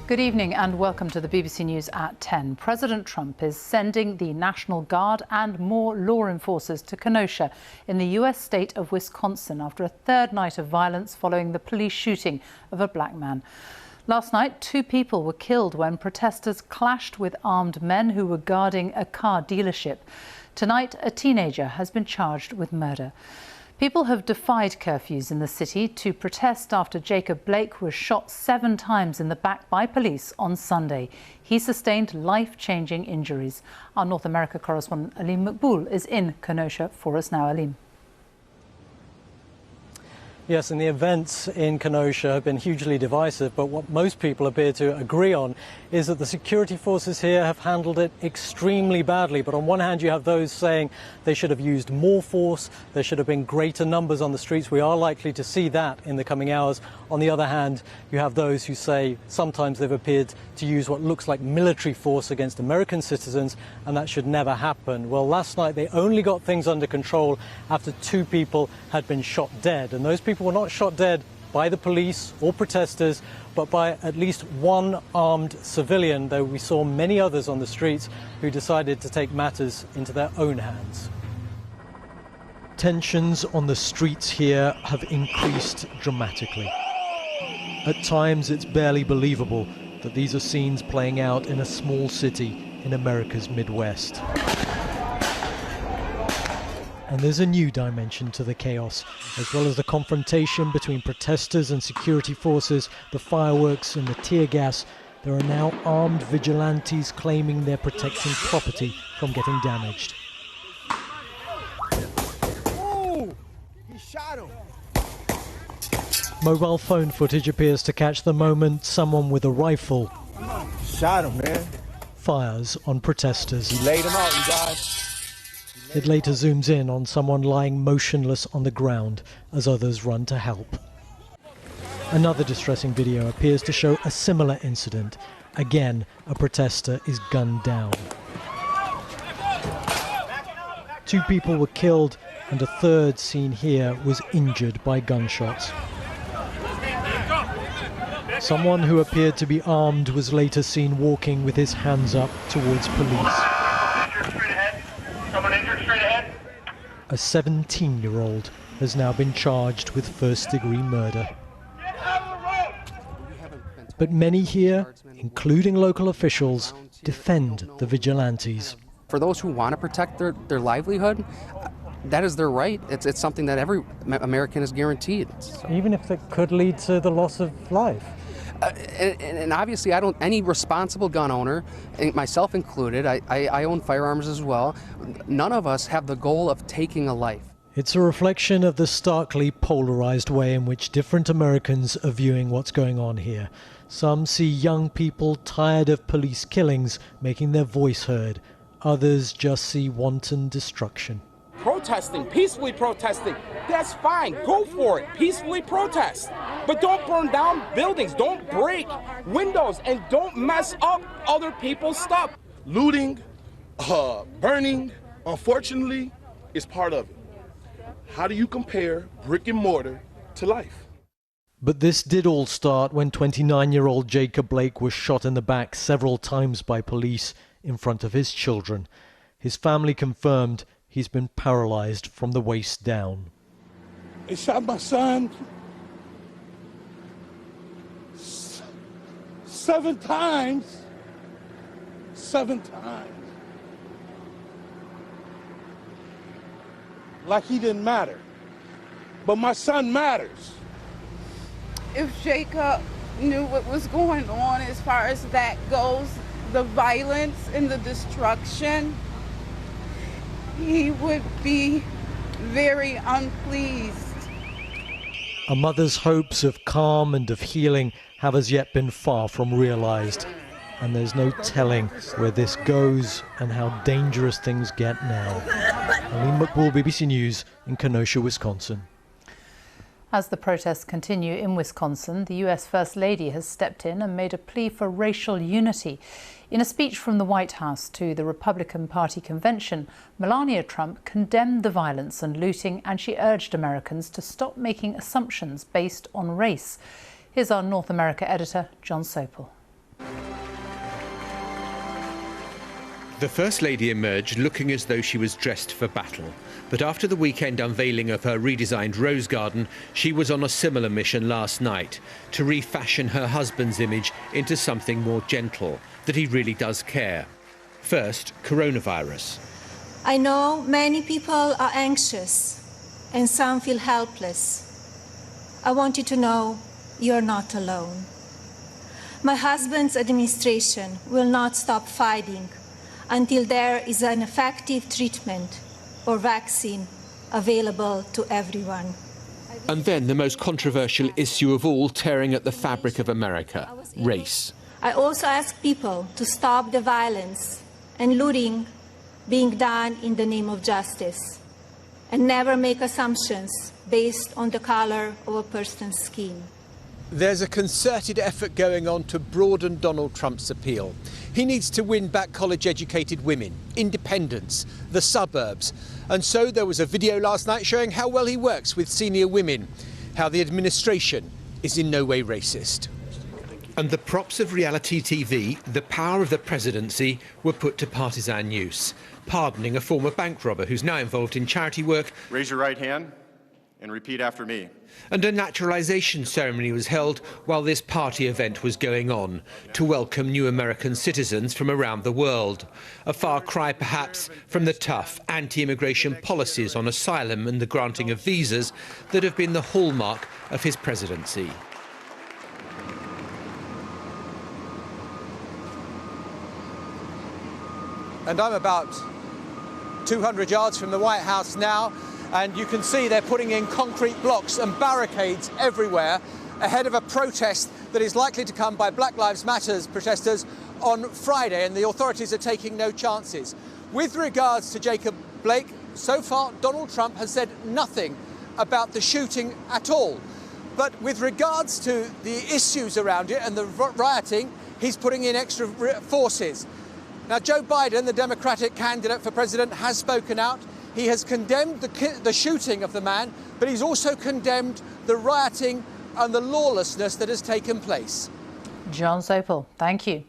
Good evening and welcome to the BBC News at 10. President Trump is sending the National Guard and more law enforcers to Kenosha in the US state of Wisconsin after a third night of violence following the police shooting of a black man. Last night, 2 people were killed when protesters clashed with armed men who were guarding a car dealership. Tonight, a teenager has been charged with murder. People have defied curfews in the city to protest after Jacob Blake was shot 7 times in the back by police on Sunday. He sustained life-changing injuries. Our North America correspondent Aleem Maqbool is in Kenosha for us now. Aleem. Yes, and the events in Kenosha have been hugely divisive, but what most people appear to agree on is that the security forces here have handled it extremely badly. But on one hand, you have those saying they should have used more force, there should have been greater numbers on the streets. We are likely to see that in the coming hours. On the other hand, you have those who say sometimes they've appeared to use what looks like military force against American citizens, and that should never happen. Well, last night they only got things under control after 2 people had been shot dead, and those people were not shot dead by the police or protesters, but by at least one armed civilian, though we saw many others on the streets who decided to take matters into their own hands. Tensions on the streets here have increased dramatically. At times it's barely believable that these are scenes playing out in a small city in America's Midwest. And there's a new dimension to the chaos, as well as the confrontation between protesters and security forces, the fireworks and the tear gas. There are now armed vigilantes claiming they're protecting property from getting damaged. Ooh, he shot him. Mobile phone footage appears to catch the moment someone with a rifle Shot him, man. fires on protesters. He laid him out, you guys. It later zooms in on someone lying motionless on the ground as others run to help. Another distressing video appears to show a similar incident. Again, a protester is gunned down. 2 people were killed and a third seen here was injured by gunshots. Someone who appeared to be armed was later seen walking with his hands up towards police. A 17-year-old has now been charged with first-degree murder. But many here, including local officials, defend the vigilantes. For those who want to protect their livelihood, that is their right. It's something that every American is guaranteed. So. Even if it could lead to the loss of life. And obviously, any responsible gun owner, myself included, I own firearms as well. None of us have the goal of taking a life. It's a reflection of the starkly polarized way in which different Americans are viewing what's going on here. Some see young people tired of police killings making their voice heard. Others just see wanton destruction. Protesting, peacefully protesting, that's fine, go for it, peacefully protest. But don't burn down buildings, don't break windows, and don't mess up other people's stuff. Looting, burning, unfortunately, is part of it. How do you compare brick and mortar to life? But this did all start when 29-year-old Jacob Blake was shot in the back several times by police in front of his children. His family confirmed he's been paralyzed from the waist down. They shot my son 7 times. 7 times. Like he didn't matter. But my son matters. If Jacob knew what was going on as far as that goes, the violence and the destruction, he would be very unpleased. A mother's hopes of calm and of healing have as yet been far from realized. And there's no telling where this goes and how dangerous things get now. Aleem Maqbool, BBC News in Kenosha, Wisconsin. As the protests continue in Wisconsin, the US First Lady has stepped in and made a plea for racial unity. In a speech from the White House to the Republican Party convention, Melania Trump condemned the violence and looting, and she urged Americans to stop making assumptions based on race. Here's our North America editor, John Sopel. The First Lady emerged looking as though she was dressed for battle. But after the weekend unveiling of her redesigned Rose Garden, she was on a similar mission last night, to refashion her husband's image into something more gentle, that he really does care. First, coronavirus. I know many people are anxious and some feel helpless. I want you to know you're not alone. My husband's administration will not stop fighting until there is an effective treatment or vaccine available to everyone. And then the most controversial issue of all, tearing at the fabric of America, race. I also ask people to stop the violence and looting being done in the name of justice, and never make assumptions based on the color of a person's skin. There's a concerted effort going on to broaden Donald Trump's appeal. He needs to win back college-educated women, independents, the suburbs. And so there was a video last night showing how well he works with senior women, how the administration is in no way racist. And the props of reality TV, the power of the presidency, were put to partisan use, pardoning a former bank robber who's now involved in charity work. Raise your right hand and repeat after me. And a naturalization ceremony was held while this party event was going on, to welcome new American citizens from around the world. A far cry, perhaps, from the tough anti-immigration policies on asylum and the granting of visas that have been the hallmark of his presidency. And I'm about 200 yards from the White House now, and you can see they're putting in concrete blocks and barricades everywhere ahead of a protest that is likely to come by Black Lives Matter protesters on Friday, and the authorities are taking no chances. With regards to Jacob Blake, so far Donald Trump has said nothing about the shooting at all. But with regards to the issues around it and the rioting, he's putting in extra forces. Now, Joe Biden, the Democratic candidate for president, has spoken out. He has condemned the shooting of the man, but he's also condemned the rioting and the lawlessness that has taken place. John Sopel, thank you.